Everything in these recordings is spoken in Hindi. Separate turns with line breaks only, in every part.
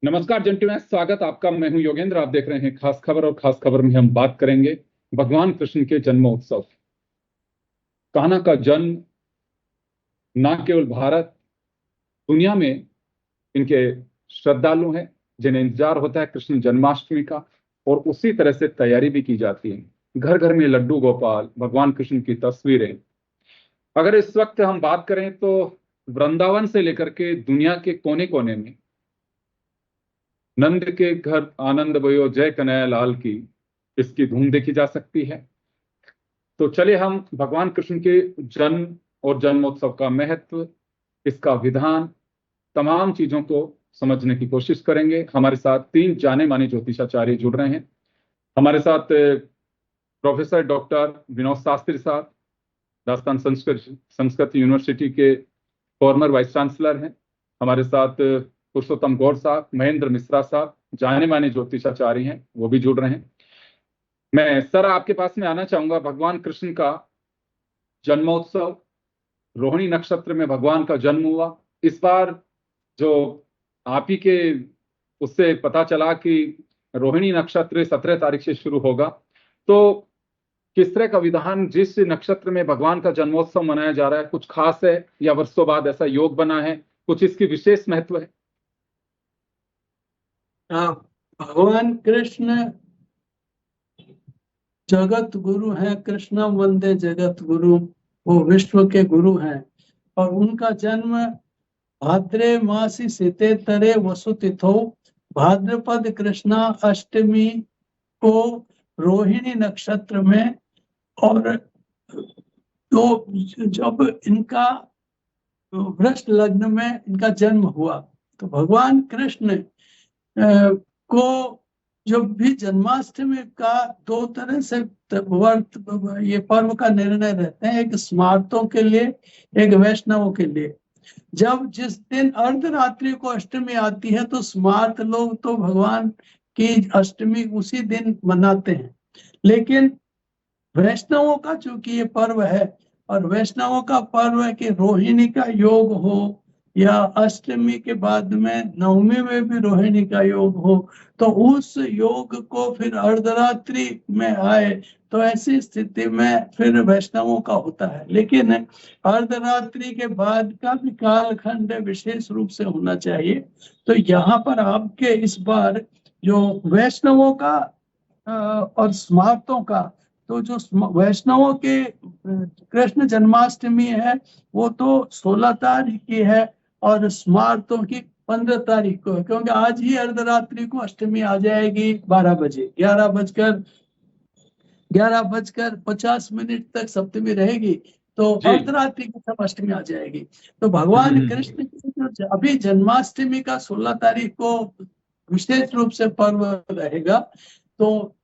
नमस्कार जेंटलमैन, स्वागत आपका। मैं हूं योगेंद्र। आप देख रहे हैं खास खबर, और खास खबर में हम बात करेंगे भगवान कृष्ण के जन्मोत्सव। कान्हा का जन्म न केवल भारत, दुनिया में इनके श्रद्धालु हैं जिन्हें इंतजार होता है कृष्ण जन्माष्टमी का, और उसी तरह से तैयारी भी की जाती है। घर घर में लड्डू गोपाल, भगवान कृष्ण की तस्वीरें। अगर इस वक्त हम बात करें तो वृंदावन से लेकर के दुनिया के कोने कोने में नंद के घर आनंद भयो जय कन्हैया लाल की इसकी धूम देखी जा सकती है। तो चलिए हम भगवान कृष्ण के जन्म और जन्मोत्सव का महत्व, इसका विधान, तमाम चीजों को समझने की कोशिश करेंगे। हमारे साथ 3 जाने माने ज्योतिषाचार्य जुड़ रहे हैं। हमारे साथ प्रोफेसर डॉक्टर विनोद शास्त्री साहब, राजस्थान संस्कृत यूनिवर्सिटी के फॉर्मर वाइस चांसलर हैं। हमारे साथ पुरुषोत्तम गौर साहब, महेंद्र मिश्रा साहब, जाने माने ज्योतिषाचार्य हैं, वो भी जुड़ रहे हैं। मैं सर आपके पास में आना चाहूंगा। भगवान कृष्ण का जन्मोत्सव, रोहिणी नक्षत्र में भगवान का जन्म हुआ। इस बार जो आप ही के उससे पता चला कि रोहिणी नक्षत्र 17 तारीख से शुरू होगा, तो किस तरह का विधान, जिस नक्षत्र में भगवान का जन्मोत्सव मनाया जा रहा है, कुछ खास है या वर्षों बाद ऐसा योग बना है, कुछ इसकी विशेष महत्व है?
भगवान कृष्ण जगत गुरु हैं। कृष्ण वंदे जगत गुरु, वो विश्व के गुरु हैं। और उनका जन्म भाद्रे मासी सीते तरे वसु तिथो, भाद्रपद कृष्णा अष्टमी को रोहिणी नक्षत्र में, और तो जब इनका वृष लग्न में इनका जन्म हुआ, तो भगवान कृष्ण को जब भी जन्माष्टमी का 2 तरह से ये पर्व का निर्णय रहते हैं, एक स्मार्तों के लिए, एक वैष्णवों के लिए। जब जिस दिन अर्धरात्रि को अष्टमी आती है तो स्मार्त लोग तो भगवान की अष्टमी उसी दिन मनाते हैं, लेकिन वैष्णवों का चूंकि ये पर्व है, और वैष्णवों का पर्व है कि रोहिणी का योग हो या अष्टमी के बाद में नवमी में भी रोहिणी का योग हो, तो उस योग को फिर अर्धरात्रि में आए, तो ऐसी स्थिति में फिर वैष्णवों का होता है। लेकिन अर्धरात्रि के बाद का भी कालखंड विशेष रूप से होना चाहिए। तो यहाँ पर आपके इस बार जो वैष्णवों का और स्मार्तों का, तो जो वैष्णवों के कृष्ण जन्माष्टमी है वो तो 16 तारीख की है, और स्मार्तों की 15 तारीख को है, क्योंकि आज ही अर्धरात्रि को अष्टमी आ जाएगी 12 बजे, 11:50 तक सप्तमी रहेगी, तो अर्धरात्रि की सब अष्टमी आ जाएगी। तो भगवान कृष्ण की अभी जन्माष्टमी का 16 तारीख को विशेष रूप से पर्व रहेगा। तो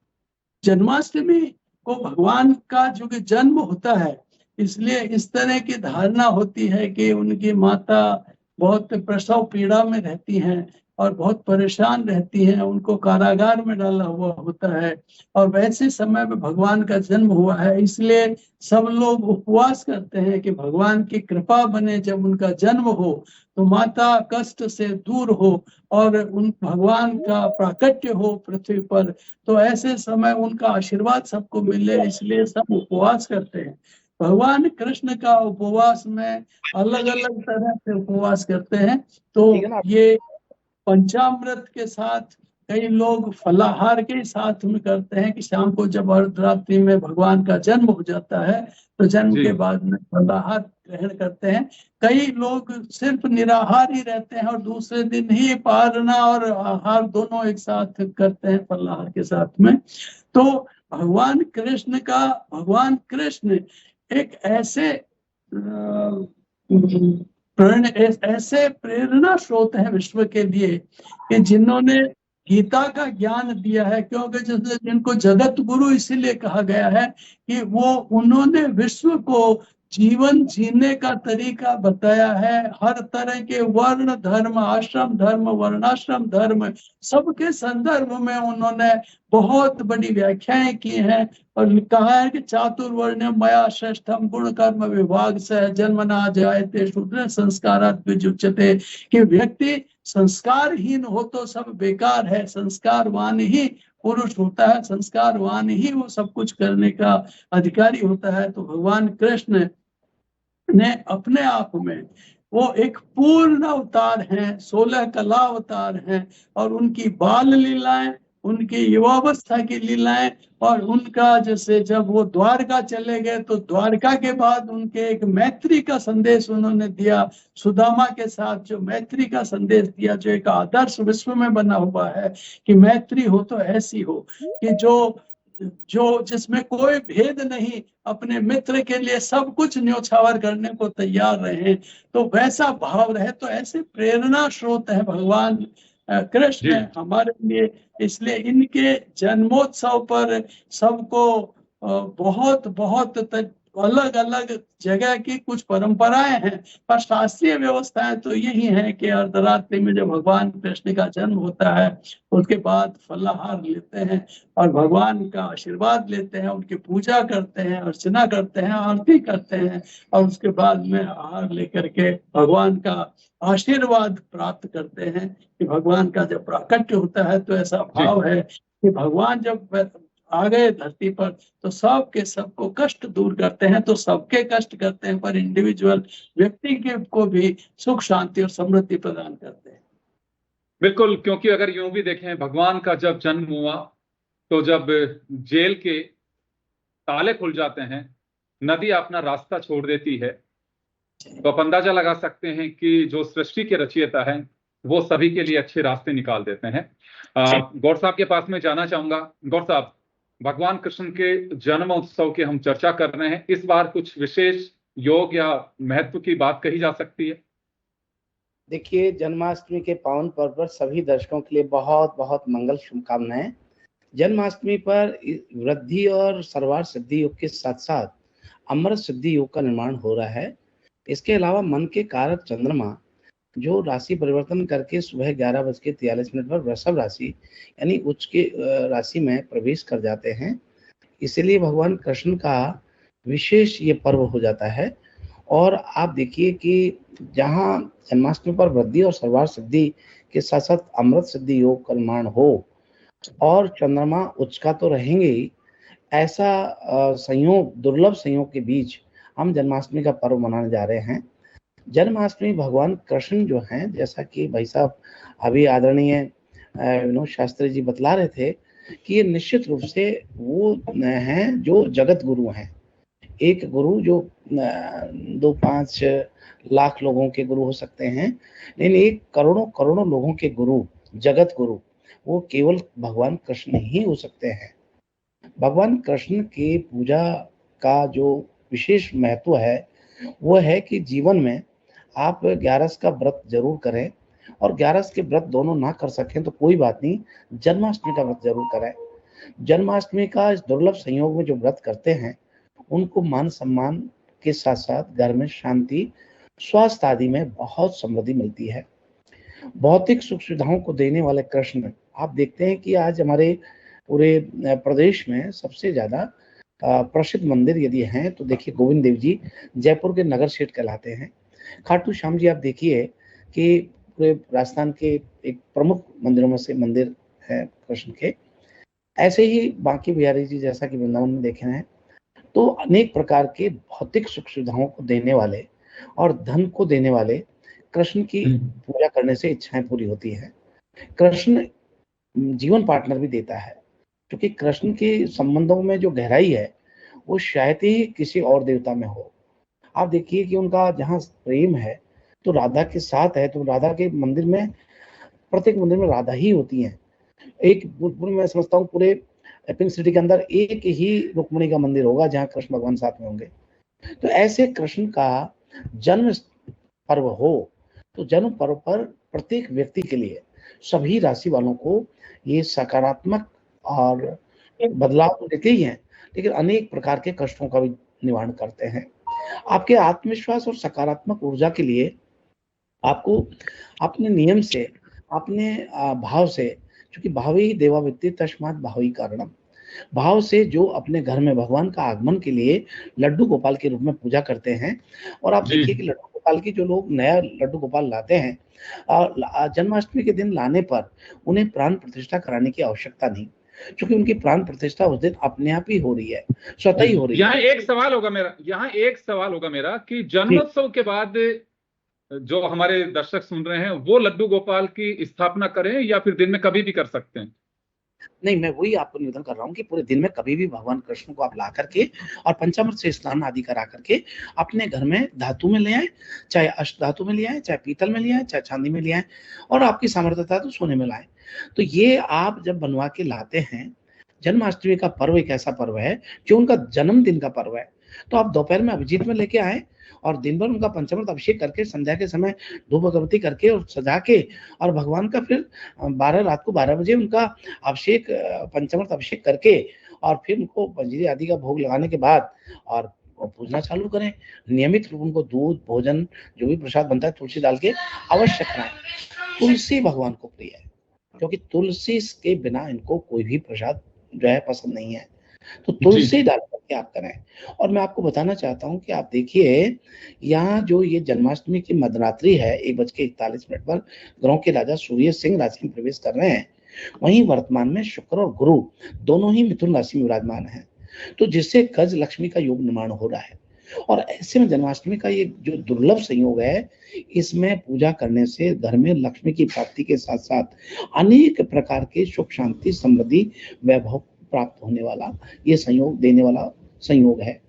जन्माष्टमी को भगवान का जो कि जन्म होता है, इसलिए इस तरह की धारणा होती है कि उनकी माता बहुत प्रसव पीड़ा में रहती हैं, और बहुत परेशान रहती हैं, उनको कारागार में डाला हुआ होता है, और वैसे समय में भगवान का जन्म हुआ है। इसलिए सब लोग उपवास करते हैं कि भगवान की कृपा बने, जब उनका जन्म हो तो माता कष्ट से दूर हो और उन भगवान का प्राकट्य हो पृथ्वी पर, तो ऐसे समय उनका आशीर्वाद सबको मिले, इसलिए सब उपवास करते हैं। भगवान कृष्ण का उपवास में अलग अलग तरह से उपवास करते हैं। तो
ठीक है ना।
ये पंचामृत के साथ, कई लोग फलाहार के साथ में करते हैं कि शाम को जब अर्धरात्रि में भगवान का जन्म हो जाता है तो जन्म
जी
के बाद में फलाहार ग्रहण करते हैं। कई लोग सिर्फ निराहार ही रहते हैं और दूसरे दिन ही पारना और आहार दोनों एक साथ करते हैं फलाहार के साथ में। तो भगवान कृष्ण एक ऐसे प्रेरणा स्रोत है विश्व के लिए कि जिन्होंने गीता का ज्ञान दिया है, क्योंकि जैसे जिनको जगत गुरु इसीलिए कहा गया है कि वो उन्होंने विश्व को जीवन जीने का तरीका बताया है। हर तरह के वर्ण धर्म, आश्रम धर्म, वर्णाश्रम धर्म, सबके संदर्भ में उन्होंने बहुत बड़ी व्याख्याएं की हैं और कहा है कि चातुर्वर्ण मया श्रेष्ठम गुण कर्म विभाग से जन्मना जायते शूद्र संस्कारात् विजुच्यते, कि व्यक्ति संस्कारहीन हो तो सब बेकार है, संस्कारवान ही पुरुष होता है, संस्कारवान ही वो सब कुछ करने का अधिकारी होता है। तो भगवान कृष्ण ने अपने आप में वो एक पूर्ण अवतार हैं, 16 कला अवतार हैं, और उनकी बाल लीलाएं, उनकी युवावस्था की लीलाएं, और उनका जैसे जब वो द्वारका चले गए तो द्वारका के बाद उनके एक मैत्री का संदेश उन्होंने दिया, सुदामा के साथ जो मैत्री का संदेश दिया, जो एक आदर्श विश्व में बना हुआ है कि मैत्री हो तो ऐसी हो कि जो जिसमें कोई भेद नहीं, अपने मित्र के लिए सब कुछ न्योछावर करने को तैयार रहे, तो वैसा भाव रहे। तो ऐसे प्रेरणा स्रोत है भगवान कृष्ण
जी
हमारे लिए। इसलिए इनके जन्मोत्सव पर सबको बहुत बहुत अलग अलग जगह की कुछ परंपराएं हैं, पर शास्त्रीय व्यवस्थाएं तो यही है कि अर्धरात्रि में जब भगवान कृष्ण का जन्म होता है उसके बाद फलाहार लेते हैं और भगवान का आशीर्वाद लेते हैं, उनकी पूजा करते हैं, अर्चना करते हैं, आरती करते हैं, और उसके बाद में आहार लेकर के भगवान का आशीर्वाद प्राप्त करते हैं। कि भगवान का जब प्राकट्य होता है तो ऐसा
जी
भाव है कि भगवान जब आ गए धरती पर तो सबके सबको कष्ट दूर करते हैं, तो सबके कष्ट करते हैं पर इंडिविजुअल व्यक्ति के को भी सुख शांति और समृद्धि प्रदान करते हैं।
बिल्कुल, क्योंकि अगर यूं भी देखें, भगवान का जब जन्म हुआ तो जब जेल के ताले खुल जाते हैं, नदी अपना रास्ता छोड़ देती है, तो आप अंदाजा लगा सकते हैं कि जो सृष्टि के रचयिता हैं वो सभी के लिए अच्छे रास्ते निकाल देते हैं। गौर साहब के पास में जाना चाहूंगा। गौर साहब, भगवान कृष्ण के जन्म उत्सव की हम चर्चा कर रहे हैं, इस बार कुछ विशेष योग या महत्व की बात कही जा सकती है?
देखिए, जन्माष्टमी के पावन पर्व पर सभी दर्शकों के लिए बहुत बहुत मंगल शुभकामनाएं। जन्माष्टमी पर वृद्धि और सर्वार्थ सिद्धि योग के साथ साथ अमृत सिद्धि योग का निर्माण हो रहा है। इसके अलावा मन के कारक चंद्रमा जो राशि परिवर्तन करके सुबह 11:43 पर वृषभ राशि यानी उच्च के राशि में प्रवेश कर जाते हैं, इसलिए भगवान कृष्ण का विशेष ये पर्व हो जाता है। और आप देखिए कि जहाँ जन्माष्टमी पर वृद्धि और सर्वार्थ सिद्धि के साथ साथ अमृत सिद्धि योग का निर्माण हो और चंद्रमा उच्च का तो रहेंगे ही, ऐसा संयोग, दुर्लभ संयोग के बीच हम जन्माष्टमी का पर्व मनाने जा रहे हैं। जन्माष्टमी भगवान कृष्ण जो हैं, जैसा कि भाई साहब अभी आदरणीय विनोद शास्त्री जी बतला रहे थे कि ये निश्चित रूप से वो हैं जो जगत गुरु हैं। एक गुरु जो 2-5 लाख लोगों के गुरु हो सकते हैं, लेकिन एक करोड़ों करोड़ों लोगों के गुरु, जगत गुरु, वो केवल भगवान कृष्ण ही हो सकते हैं। भगवान कृष्ण की पूजा का जो विशेष महत्व है वो है कि जीवन में आप 11 का व्रत जरूर करें, और 11 के व्रत दोनों ना कर सकें तो कोई बात नहीं, जन्माष्टमी का व्रत जरूर करें। जन्माष्टमी का इस दुर्लभ संयोग में जो व्रत करते हैं उनको मान सम्मान के साथ साथ घर में शांति, स्वास्थ्य आदि में बहुत समृद्धि मिलती है। भौतिक सुख सुविधाओं को देने वाले कृष्ण, आप देखते हैं कि आज हमारे पूरे प्रदेश में सबसे ज्यादा प्रसिद्ध मंदिर यदि हैं तो देखिए गोविंद देव जी जयपुर के नगर सेठ कहलाते हैं। खाटू श्याम जी आप देखिए कि पूरे राजस्थान के एक प्रमुख मंदिरों में से मंदिर है कृष्ण के। ऐसे ही बांके बिहारी जी जैसा कि वृंदावन में देखे हैं, तो अनेक प्रकार के भौतिक सुख सुविधाओं को देने वाले और धन को देने वाले कृष्ण की पूजा करने से इच्छाएं पूरी होती है। कृष्ण जीवन पार्टनर भी देता है, क्योंकि कृष्ण के संबंधों में जो गहराई है वो शायद ही किसी और देवता में हो। आप देखिए कि उनका जहाँ प्रेम है तो राधा के साथ है, तो राधा के मंदिर में प्रत्येक मंदिर में राधा ही होती है। एक मैं समझता हूँ पूरे पिंक सिटी के अंदर एक ही रुक्मिणी का मंदिर होगा जहाँ कृष्ण भगवान साथ में होंगे। तो ऐसे कृष्ण का जन्म पर्व हो तो जन्म पर्व पर प्रत्येक व्यक्ति के लिए, सभी राशि वालों को ये सकारात्मक और बदलाव तो देते ही हैं, लेकिन अनेक प्रकार के कष्टों का भी निवारण करते हैं। आपके आत्मविश्वास और सकारात्मक ऊर्जा के लिए आपको अपने नियम से, अपने भाव से, क्योंकि भाव ही देवा वित्ति तस्मात् भाव ही कारणम, भाव से जो अपने घर में भगवान का आगमन के लिए लड्डू गोपाल के रूप में पूजा करते हैं। और आप देखिए कि लड्डू गोपाल की जो लोग नया लड्डू गोपाल लाते हैं, जन्माष्टमी के दिन लाने पर उन्हें प्राण प्रतिष्ठा कराने की आवश्यकता नहीं, क्योंकि उनकी प्राण प्रतिष्ठा उस दिन अपने आप ही हो रही है, स्वतः ही हो रही है।
यहाँ एक सवाल होगा मेरा कि जन्मोत्सव के बाद जो हमारे दर्शक सुन रहे हैं वो लड्डू गोपाल की स्थापना करें या फिर दिन में कभी भी कर सकते हैं?
नहीं, मैं वही आपको निवेदन कर रहा हूँ कि पूरे दिन में कभी भी भगवान कृष्ण को आप ला करके और पंचामृत से स्नान आदि करा करके अपने घर में धातु में ले आए, चाहे अष्ट धातु में ले आए, चाहे पीतल में ले आए, चाहे चांदी में ले आए, और आपकी सामर्थ्यता तो सोने में लाए। तो ये आप जब बनवा के लाते हैं, जन्माष्टमी का पर्व एक ऐसा पर्व है जो उनका जन्मदिन का पर्व है, तो आप दोपहर में अभिजीत में लेके आए और दिन भर उनका पंचामृत अभिषेक करके संध्या के समय धूप अगरबत्ती करके और सजा के, और भगवान का फिर रात को 12 बजे उनका अभिषेक, पंचामृत अभिषेक करके और फिर उनको पंजीरी आदि का भोग लगाने के बाद और पूजना चालू करें। नियमित रूप उनको दूध, भोजन, जो भी प्रसाद बनता है तुलसी डाल के अवश्य खाएं। तुलसी भगवान को प्रिय है, क्योंकि तुलसी के बिना इनको कोई भी प्रसाद जो है पसंद नहीं है, तो तुलसी डाल करके आप करें। और मैं आपको बताना चाहता हूं कि आप देखिए यहाँ जो ये जन्माष्टमी की मध्यरात्रि है 1:41 पर ग्रहों के राजा सूर्य सिंह राशि में प्रवेश कर रहे हैं, वहीं वर्तमान में शुक्र और गुरु दोनों ही मिथुन राशि में विराजमान है, तो जिससे गज लक्ष्मी का योग निर्माण हो रहा है। और ऐसे में जन्माष्टमी का ये जो दुर्लभ संयोग है, इसमें पूजा करने से घर में लक्ष्मी की प्राप्ति के साथ साथ अनेक प्रकार के सुख, शांति, समृद्धि, वैभव प्राप्त होने वाला ये संयोग देने वाला संयोग है।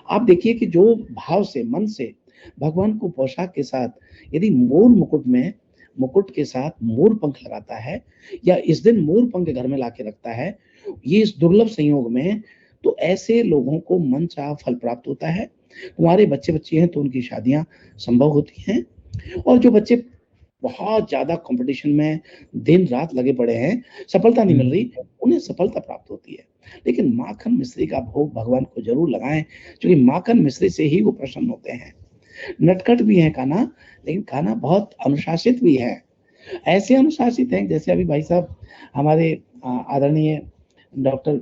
आप देखिए कि जो भाव से, मन से भगवान को पोशाक के साथ यदि मोर मुकुट में, मुकुट के साथ मोर पंख लगाता है या इस दिन मोर पंख घर में लाके रखता है, ये इस दुर्लभ संयोग में, तो ऐसे लोगों को मन चाहा फल प्राप्त होता है। तुम्हारे बच्चे बच्चे हैं तो उनकी शादियां संभव होती हैं, और जो बच्चे बहुत ज्यादा कंपटीशन में दिन रात लगे पड़े हैं, सफलता नहीं मिल रही, उन्हें सफलता प्राप्त होती है। लेकिन माखन मिश्री का भोग भगवान को जरूर लगाएं, क्योंकि माखन मिश्री से ही वो प्रसन्न होते हैं। नटखट भी है कान्हा, लेकिन कान्हा बहुत अनुशासित भी है। ऐसे अनुशासित हैं जैसे अभी भाई साहब हमारे आदरणीय डॉक्टर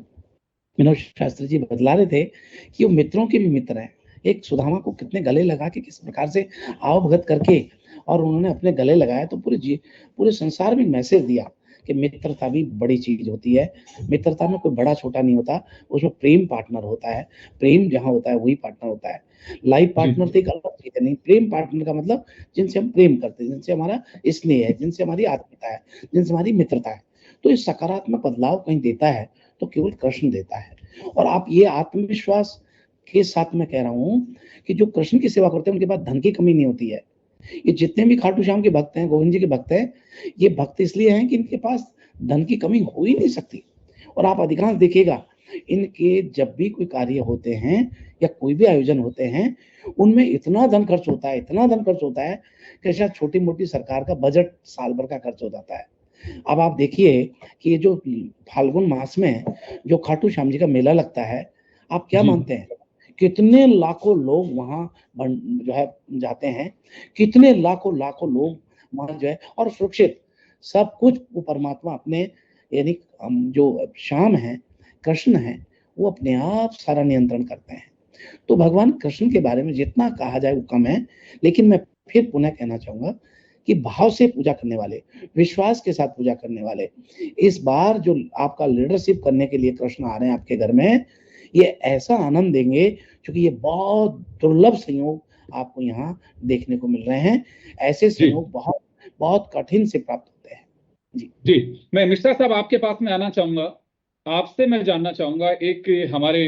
विनोद शास्त्री जी बतला रहे थे कि वो मित्रों के भी मित्र हैं। एक सुदामा को कितने गले लगा के किस प्रकार से आओ भगत करके और उन्होंने अपने गले लगाया, तो पूरे संसार में मैसेज दिया कि मित्रता भी बड़ी चीज होती है। मित्रता में कोई बड़ा छोटा नहीं होता, उसमें प्रेम पार्टनर होता है। प्रेम जहाँ होता है वही पार्टनर होता है। लाइफ पार्टनर तो एक अलग चीज है, नहीं, प्रेम पार्टनर का मतलब जिनसे हम प्रेम करते हैं, जिनसे हमारा स्नेह है, जिनसे हमारी आत्मीयता है, जिनसे हमारी मित्रता है। तो इस सकारात्मक बदलाव कहीं देता है तो केवल कृष्ण देता है। और आप ये आत्मविश्वास के साथ मैं कह रहा हूं कि जो कृष्ण की सेवा करते हैं उनके पास धन की कमी नहीं होती है। ये जितने भी खाटू श्याम के भक्त हैं, गोविंद जी के भक्त हैं, ये भक्त इसलिए हैं कि इनके पास धन की कमी हो ही नहीं सकती। और आप अधिकांश देखिएगा इनके जब भी कोई कार्य होते हैं या कोई भी आयोजन होते हैं, उनमें इतना धन खर्च होता है, इतना धन खर्च होता है कि शायद छोटी मोटी सरकार का बजट साल भर का खर्च हो जाता है। अब आप देखिए कि ये जो फाल्गुन मास में जो खाटू श्याम जी का मेला लगता है, आप क्या मानते हैं कितने लाखों लोग वहां जो है जाते हैं, कितने लाखों लोग मान जो है और सुरक्षित सब कुछ वो परमात्मा अपने यानी जो श्याम है, कृष्ण है, वो अपने आप सारा नियंत्रण करते हैं। तो भगवान कृष्ण के बारे में जितना कहा जाए वो कम है, लेकिन मैं फिर पुनः कहना चाहूंगा कि भाव से पूजा करने वाले, विश्वास के साथ पूजा करने वाले, इस बार जो आपका लीडरशिप करने के लिए कृष्ण आ रहे हैं आपके घर में, ये ऐसा आनंद देंगे क्योंकि ये बहुत दुर्लभ संयोग आपको यहाँ देखने को मिल रहे हैं। ऐसे संयोग बहुत बहुत कठिन से प्राप्त होते हैं।
जी, मैं मिश्रा साहब आपके पास में आना चाहूंगा। आपसे मैं जानना चाहूंगा, एक हमारे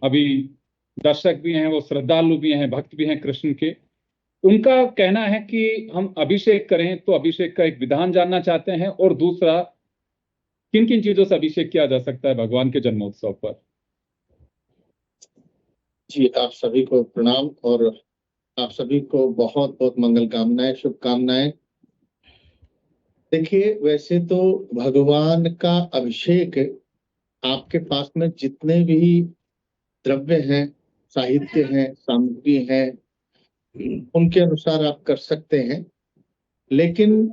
अभी दर्शक भी हैं, वो श्रद्धालु भी हैं, भक्त भी हैं कृष्ण के, उनका कहना है कि हम अभिषेक करें तो अभिषेक का एक विधान जानना चाहते हैं, और दूसरा किन किन चीजों से अभिषेक किया जा सकता है भगवान के जन्मोत्सव पर।
जी, आप सभी को प्रणाम और आप सभी को बहुत बहुत मंगल कामनाएं, शुभकामनाएं। देखिए, वैसे तो भगवान का अभिषेक आपके पास में जितने भी द्रव्य हैं, साहित्य हैं, सामग्री है, उनके अनुसार आप कर सकते हैं, लेकिन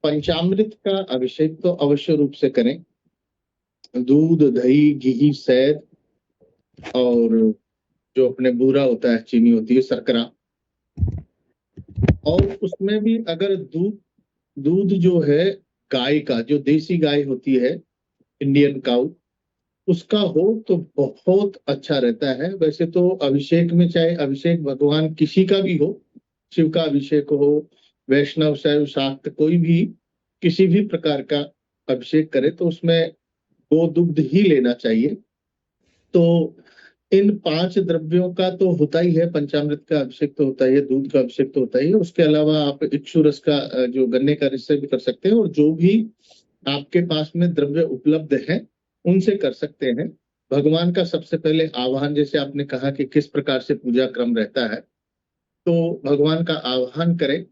पंचामृत का अभिषेक तो अवश्य रूप से करें। दूध, दही, घी, शहद और जो अपने बूरा होता है, चीनी होती है, शर्करा, और उसमें भी अगर दूध जो है गाय का, जो देसी गाय होती है, इंडियन काऊ, उसका हो तो बहुत अच्छा रहता है। वैसे तो अभिषेक में चाहे अभिषेक भगवान किसी का भी हो, शिव का अभिषेक हो, वैष्णव, शैव, शाक्त, कोई भी किसी भी प्रकार का अभिषेक करे तो उसमें गोदुग्ध ही लेना चाहिए। तो इन 5 द्रव्यों का तो होता ही है, पंचामृत का अभिषेक तो होता ही है, दूध का अभिषेक तो होता ही है। उसके अलावा आप इक्षु रस का, जो गन्ने का रस से भी कर सकते हैं, और जो भी आपके पास में द्रव्य उपलब्ध है उनसे कर सकते हैं। भगवान का सबसे पहले आवाहन, जैसे आपने कहा कि किस प्रकार से पूजा क्रम रहता है, तो भगवान का आवाहन करें,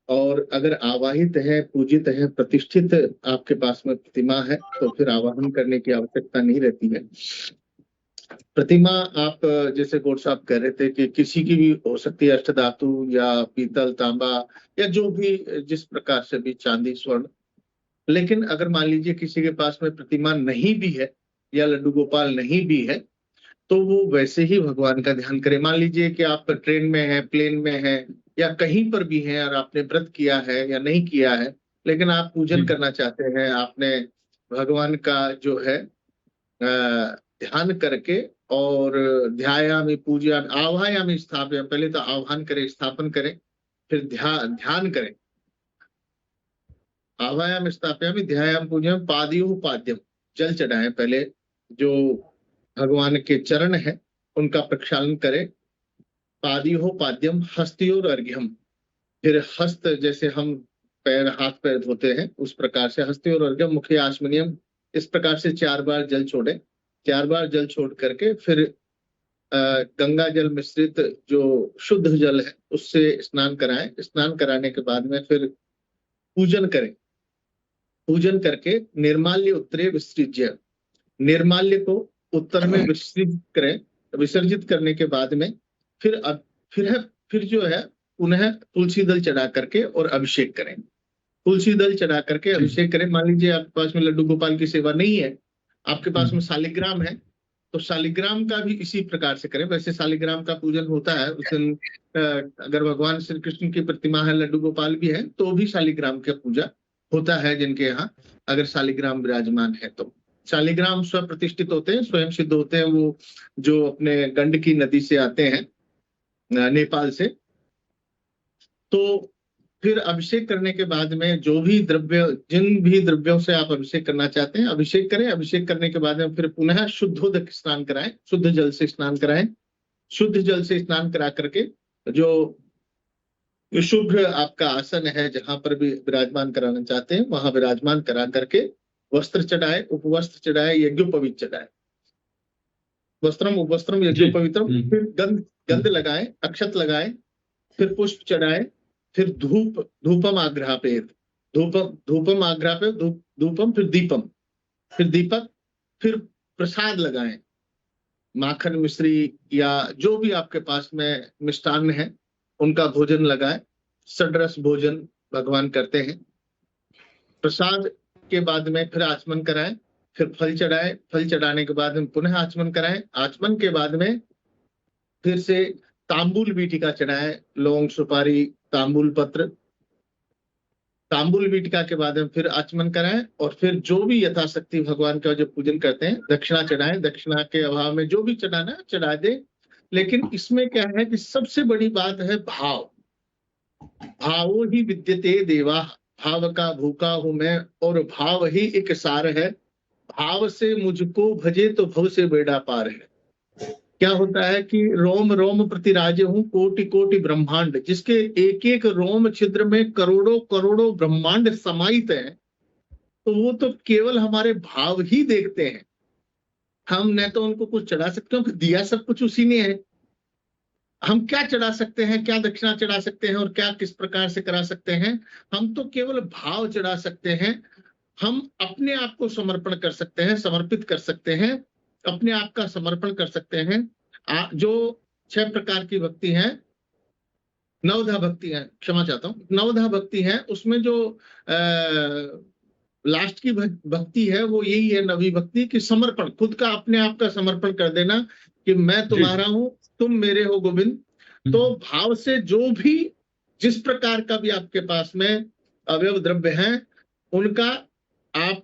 और अगर आवाहित है, पूजित है, प्रतिष्ठित आपके पास में प्रतिमा है, तो फिर आवाहन करने की आवश्यकता नहीं रहती है। प्रतिमा आप जैसे गौड़ साहब कह रहे थे कि किसी की भी हो सकती है, अष्टधातु या पीतल, तांबा, या जो भी जिस प्रकार से भी, चांदी, स्वर्ण। लेकिन अगर मान लीजिए किसी के पास में प्रतिमा नहीं भी है या लड्डू गोपाल नहीं भी है, तो वो वैसे ही भगवान का ध्यान करे। मान लीजिए कि आप ट्रेन में है, प्लेन में है, या कहीं पर भी है, और आपने व्रत किया है या नहीं किया है, लेकिन आप पूजन करना चाहते हैं, आपने भगवान का जो है ध्यान करके, और ध्यायामि, पूजयामि, आवाहयामि, स्थापयामि, पहले तो आह्वान करें, स्थापन करें, फिर ध्यान करें। आवाहयामि, स्थापयामि, ध्यायामि, पूजयामि, पादयोः पाद्यम, जल चढ़ाएं। पहले जो भगवान के चरण है उनका प्रक्षालन करें। पादयोः पाद्यम, हस्तयोर अर्घ्यम, फिर हस्त, जैसे हम पैर, हाथ पैर धोते हैं, उस प्रकार से हस्तयोर अर्घ्यम, मुखे आचमनीयम, इस प्रकार से 4 बार जल छोड़े। 4 बार जल छोड़ करके फिर गंगा जल मिश्रित जो शुद्ध जल है उससे स्नान कराएं। स्नान कराने के बाद में फिर पूजन करें। पूजन करके निर्माल्य उत्तरे विसृज्य, निर्माल्य को उत्तर में विसर्जित करें। विसर्जित करने के बाद में फिर जो है पुनः तुलसी दल चढ़ा करके और अभिषेक करें। तुलसी दल चढ़ा करके अभिषेक करें। मान लीजिए आपके पास में लड्डू गोपाल की सेवा नहीं है, आपके पास में शालिग्राम है, तो शालिग्राम का भी इसी प्रकार से करें। वैसे शालिग्राम का पूजन होता है उस दिन, अगर भगवान श्री कृष्ण की प्रतिमा है, लड्डू गोपाल भी है, तो भी शालिग्राम का पूजा होता है जिनके यहाँ अगर शालिग्राम विराजमान है। तो शालिग्राम स्व प्रतिष्ठित होते हैं, स्वयं सिद्ध होते हैं, वो जो अपने गंडकी नदी से आते हैं, नेपाल से। तो फिर अभिषेक करने के बाद में जो भी द्रव्य, जिन भी द्रव्यों से आप अभिषेक करना चाहते हैं अभिषेक करें। अभिषेक करने के बाद में फिर पुनः शुद्धोदक स्नान कराएं, शुद्ध जल से स्नान कराएं। शुद्ध जल से स्नान करा करके जो शुभ्र आपका आसन है, जहां पर भी विराजमान कराना चाहते हैं वहां विराजमान करा करके वस्त्र चढ़ाए, उपवस्त्र चढ़ाए, यज्ञोपवीत चढ़ाए। वस्त्रम उपवस्त्रम यज्ञोपवीतम, फिर गंध लगाए, अक्षत लगाए, फिर पुष्प चढ़ाए, फिर धूपम आग्रहापेत, धूपम आग्रहापेत, धूपम, फिर दीपम, फिर दीपक, फिर प्रसाद लगाएं, माखन, मिश्री या जो भी आपके पास में मिष्टान्न है उनका भोजन लगाएं। षड्रस भोजन भगवान करते हैं। प्रसाद के बाद में फिर आचमन कराएं, फिर फल चढ़ाएं, फल चढ़ाने के बाद में पुनः आचमन कराएं, आचमन के बाद में फिर से तांबूल बीटिका चढ़ाएं, लौंग सुपारी तांबूल पत्र, तांबूल बीटिका के बाद में फिर आचमन कराएं और फिर जो भी यथाशक्ति भगवान का जो पूजन करते हैं दक्षिणा चढ़ाएं, दक्षिणा के अभाव में जो भी चढ़ाना है चढ़ा दे। लेकिन इसमें क्या है कि सबसे बड़ी बात है भाव। भावो ही विद्यते देवा, भाव का भूखा हूं मैं और भाव ही एक सार है, भाव से मुझको भजे तो भव से बेड़ा पार है। क्या होता है कि रोम रोम प्रतिराजे हूं कोटि कोटि ब्रह्मांड, जिसके एक एक रोम छिद्र में करोड़ों करोड़ों ब्रह्मांड समाहित है, तो वो तो केवल हमारे भाव ही देखते हैं। हम न तो उनको कुछ चढ़ा सकते हो कि दिया सब कुछ उसी ने है। हम क्या चढ़ा सकते हैं, क्या दक्षिणा चढ़ा सकते हैं और क्या किस प्रकार से करा सकते हैं? हम तो केवल भाव चढ़ा सकते हैं। हम अपने आप को समर्पण कर सकते हैं, समर्पित कर सकते हैं, अपने आप का समर्पण कर सकते हैं। जो 6 प्रकार की भक्ति है, नवधा भक्ति है, क्षमा चाहता हूँ, नवधा भक्ति है, उसमें जो लास्ट की भक्ति है वो यही है, नवी भक्ति की समर्पण, खुद का अपने आप का समर्पण कर देना कि मैं तुम्हारा हूं, तुम मेरे हो गोविंद। तो भाव से जो भी जिस प्रकार का भी आपके पास में अवयव द्रव्य हैं उनका आप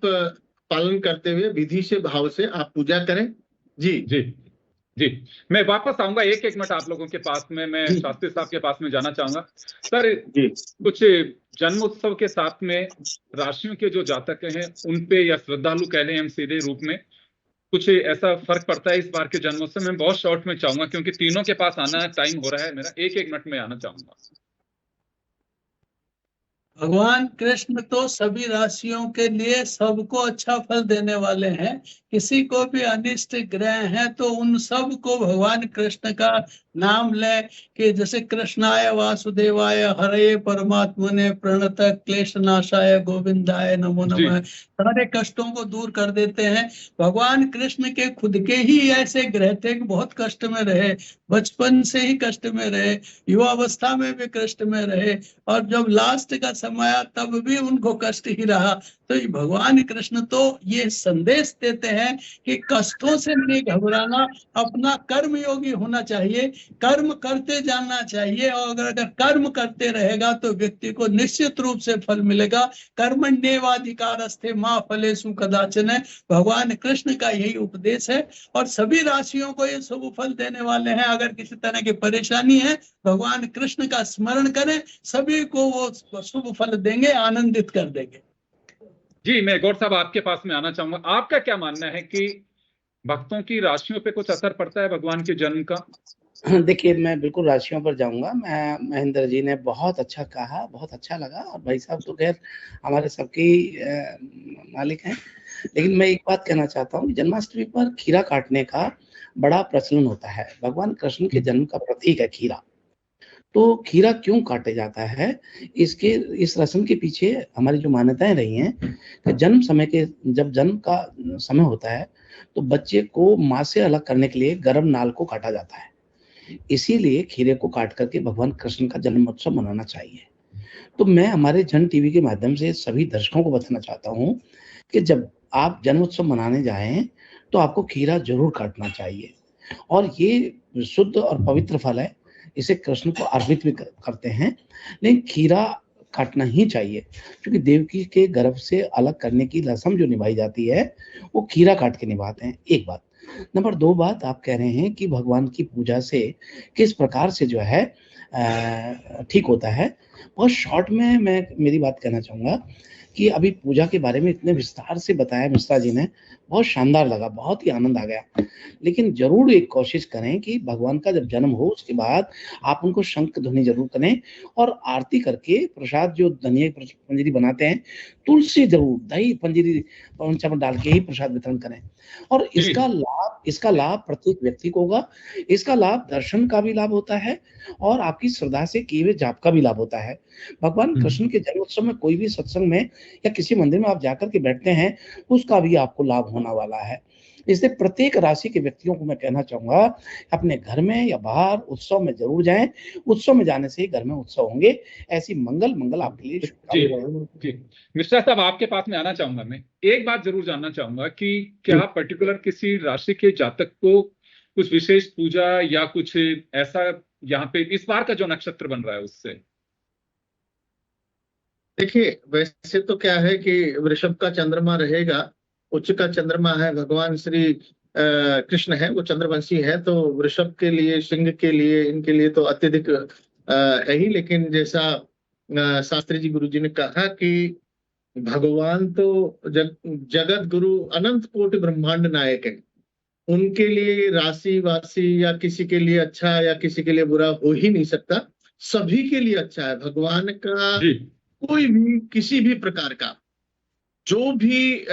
पालन करते हुए विधि से भाव से आप पूजा करें। जी
जी जी, मैं वापस आऊंगा एक मिनट आप लोगों के पास में, मैं शास्त्री साहब के पास में जाना चाहूंगा। सर
जी,
कुछ जन्मोत्सव के साथ में राशियों के जो जातक हैं उन पे, या श्रद्धालु कह लें हम सीधे रूप में, कुछ ऐसा फर्क पड़ता है इस बार के जन्मोत्सव में? बहुत शॉर्ट में चाहूंगा क्योंकि तीनों के पास आना टाइम हो रहा है मेरा, एक मिनट में आना चाहूंगा।
भगवान कृष्ण तो सभी राशियों के लिए सबको अच्छा फल देने वाले हैं। किसी को भी अनिष्ट ग्रह है तो उन सब को भगवान कृष्ण का नाम ले कि जैसे कृष्णाय वासुदेवाय हरे परमात्मने प्रणत क्लेशनाशाय गोविंदाय नमो नमः, सारे कष्टों को दूर कर देते हैं। भगवान कृष्ण के खुद के ही ऐसे ग्रह थे कि बहुत कष्ट में रहे, बचपन से ही कष्ट में रहे, युवावस्था में भी कष्ट में रहे, और जब लास्ट का समय आया तब भी उनको कष्ट ही रहा। तो भगवान कृष्ण तो ये संदेश देते हैं कि कष्टों से नहीं घबराना, अपना कर्म योगी होना चाहिए, कर्म करते जाना चाहिए, और अगर कर्म करते रहेगा तो व्यक्ति को निश्चित रूप से फल मिलेगा। कर्मण्येवाधिकारस्ते मा फलेषु कदाचन, भगवान कृष्ण का यही उपदेश है और सभी राशियों को ये शुभ फल देने वाले हैं। अगर किसी तरह की परेशानी है, भगवान कृष्ण का स्मरण करें, सभी को वो शुभ फल देंगे, आनंदित कर देंगे।
जी, मैं गौर साहब आपके पास में आना चाहूंगा। आपका क्या मानना है कि भक्तों की राशियों पे कुछ असर पड़ता है भगवान के जन्म का?
देखिए, मैं बिल्कुल राशियों पर जाऊंगा। मैं महेंद्र जी ने बहुत अच्छा कहा, बहुत अच्छा लगा, और भाई साहब तो खैर हमारे सबके मालिक हैं। लेकिन मैं एक बात कहना चाहता हूँ, जन्माष्टमी पर खीरा काटने का बड़ा प्रचलन होता है। भगवान कृष्ण के जन्म का प्रतीक है खीरा। तो खीरा क्यों काटे जाता है, इस रस्म के पीछे हमारी जो मान्यताएं रही हैं कि जब जन्म का समय होता है तो बच्चे को माँ से अलग करने के लिए गर्भ नाल को काटा जाता है। इसीलिए खीरे को काट करके भगवान कृष्ण का जन्मोत्सव मनाना चाहिए। तो मैं हमारे जन टीवी के माध्यम से सभी दर्शकों को बताना चाहता हूँ कि जब आप जन्मोत्सव मनाने जाएं तो आपको खीरा जरूर काटना चाहिए, और ये शुद्ध और पवित्र फल है, इसे कृष्ण को अर्पित भी करते हैं। लेकिन खीरा काटना ही चाहिए, क्योंकि देवकी के गर्भ से अलग करने की रस्म जो निभाई जाती है वो खीरा काट के निभाते हैं। एक बात। नंबर 2 बात, आप कह रहे हैं कि भगवान की पूजा से किस प्रकार से जो है ठीक होता है। बहुत शॉर्ट में मैं मेरी बात कहना चाहूँगा कि अभी पूजा के बारे में इतने विस्तार से बताया मिश्रा जी ने, बहुत शानदार लगा, बहुत ही आनंद आ गया। लेकिन जरूर एक कोशिश करें कि भगवान का जब जन्म हो उसके बाद आप उनको शंख ध्वनि जरूर करें, और आरती करके प्रसाद जो धनिया की पंजीरी बनाते हैं, तुलसी जरूर, दही पंजीरी पंचामृत डाल के ही प्रसाद वितरण करें। और इसका लाभ प्रत्येक व्यक्ति को होगा। इसका लाभ दर्शन का भी लाभ होता है और आपकी श्रद्धा से किए हुए जाप का भी लाभ होता है। भगवान कृष्ण के जन्मोत्सव में कोई भी सत्संग में या किसी मंदिर में आप जाकर के बैठते हैं, उसका भी आपको लाभ होने वाला है। इसलिए प्रत्येक राशि के व्यक्तियों को मैं कहना चाहूंगा, अपने घर में या बाहर उत्सव में जरूर जाएं। उत्सव में जाने से ही घर में उत्सव होंगे। ऐसी मंगल आपके लिए शुभकामनाएं।
जी मिश्रा साहब, आपके पास में आना चाहूंगा। मैं एक बात जरूर जानना चाहूंगा कि क्या पर्टिकुलर किसी राशि के जातक को कुछ विशेष पूजा या कुछ ऐसा यहाँ पे इस बार का जो नक्षत्र बन रहा है उससे?
देखिए, वैसे तो क्या है कि वृषभ का चंद्रमा रहेगा, उच्च का चंद्रमा है, भगवान श्री कृष्ण है, वो चंद्रवंशी है, तो वृषभ के लिए, सिंह के लिए, इनके लिए तो अत्यधिक है ही। लेकिन जैसा शास्त्री जी गुरु जी ने कहा कि भगवान तो जगत गुरु अनंत कोटि ब्रह्मांड नायक है, उनके लिए राशि वासी या किसी के लिए अच्छा या किसी के लिए बुरा हो ही नहीं सकता, सभी के लिए अच्छा है। भगवान का कोई भी किसी भी प्रकार का जो भी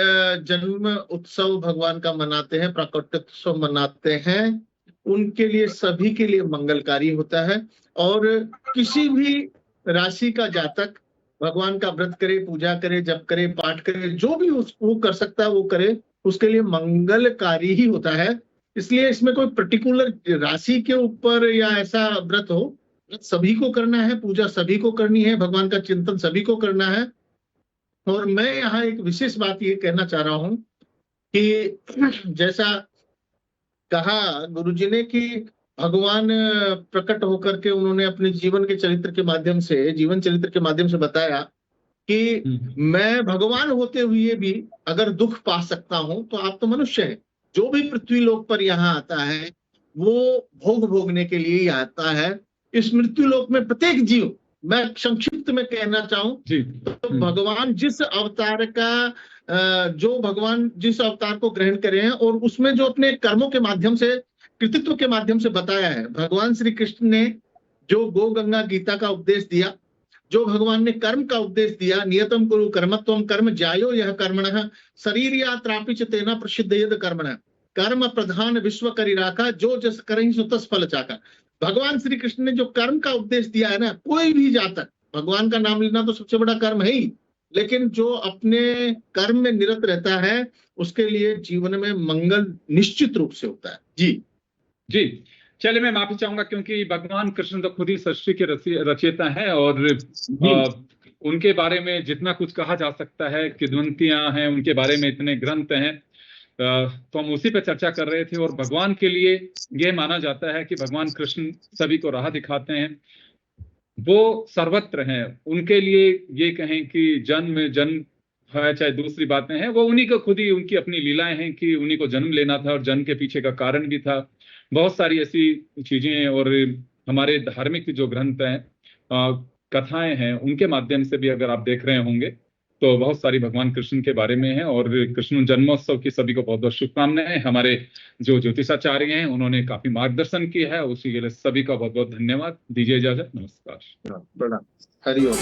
जन्म उत्सव भगवान का मनाते हैं, प्राकट्योत्सव मनाते हैं, उनके लिए सभी के लिए मंगलकारी होता है। और किसी भी राशि का जातक भगवान का व्रत करे, पूजा करे, जप करे, पाठ करे, जो भी वो कर सकता है वो करे, उसके लिए मंगलकारी ही होता है। इसलिए इसमें कोई पर्टिकुलर राशि के ऊपर या ऐसा व्रत हो, सभी को करना है, पूजा सभी को करनी है, भगवान का चिंतन सभी को करना है। और मैं यहाँ एक विशेष बात ये कहना चाह रहा हूं कि जैसा कहा गुरुजी ने कि भगवान प्रकट होकर के उन्होंने अपने जीवन चरित्र के माध्यम से बताया कि मैं भगवान होते हुए भी अगर दुख पा सकता हूं तो आप तो मनुष्य हैं। जो भी पृथ्वी लोक पर यहाँ आता है वो भोग भोगने के लिए ही आता है। इस मृत्यु लोक में प्रत्येक जीव, मैं संक्षिप्त में कहना चाहूं तो भगवान जिस अवतार को ग्रहण करे हैं और उसमें जो अपने कर्मों के माध्यम से, कृतित्व के माध्यम से बताया है, भगवान श्री कृष्ण ने जो गो गंगा गीता का उपदेश दिया, जो भगवान ने कर्म का उपदेश दिया, नियतम कुरु कर्मत्वम कर्म ज्यायो यह कर्मणः शरीर या त्रापिच तेना प्रसिद्ध यद कर्मणः कर्म प्रधान विश्व करी राखा जो जस करहि सो तस फल चाका। भगवान श्री कृष्ण ने जो कर्म का उपदेश दिया है ना, कोई भी जातक, भगवान का नाम लेना तो सबसे बड़ा कर्म है ही, लेकिन जो अपने कर्म में निरत रहता है उसके लिए जीवन में मंगल निश्चित रूप से होता है। जी
चलिए, मैं माफी चाहूंगा क्योंकि भगवान कृष्ण तो खुद ही सृष्टि के रचयिता है और उनके बारे में जितना कुछ कहा जा सकता है, किद्वंतियां हैं, उनके बारे में इतने ग्रंथ हैं, तो हम उसी पे चर्चा कर रहे थे। और भगवान के लिए यह माना जाता है कि भगवान कृष्ण सभी को राह दिखाते हैं, वो सर्वत्र हैं। उनके लिए ये कहें कि जन्म है, चाहे दूसरी बातें हैं, वो उन्हीं को खुद ही, उनकी अपनी लीलाएं हैं कि उन्हीं को जन्म लेना था और जन्म के पीछे का कारण भी था। बहुत सारी ऐसी चीजें और हमारे धार्मिक जो ग्रंथ हैं, कथाएं हैं, उनके माध्यम से भी अगर आप देख रहे होंगे तो बहुत सारी भगवान कृष्ण के बारे में है। और कृष्ण जन्मोत्सव की सभी को बहुत बहुत शुभकामनाएं। हमारे जो ज्योतिषाचार्य हैं उन्होंने काफी मार्गदर्शन किया है, उसी के लिए सभी का बहुत बहुत धन्यवाद। दीजिए इजाजत, नमस्कार।
हरिओम।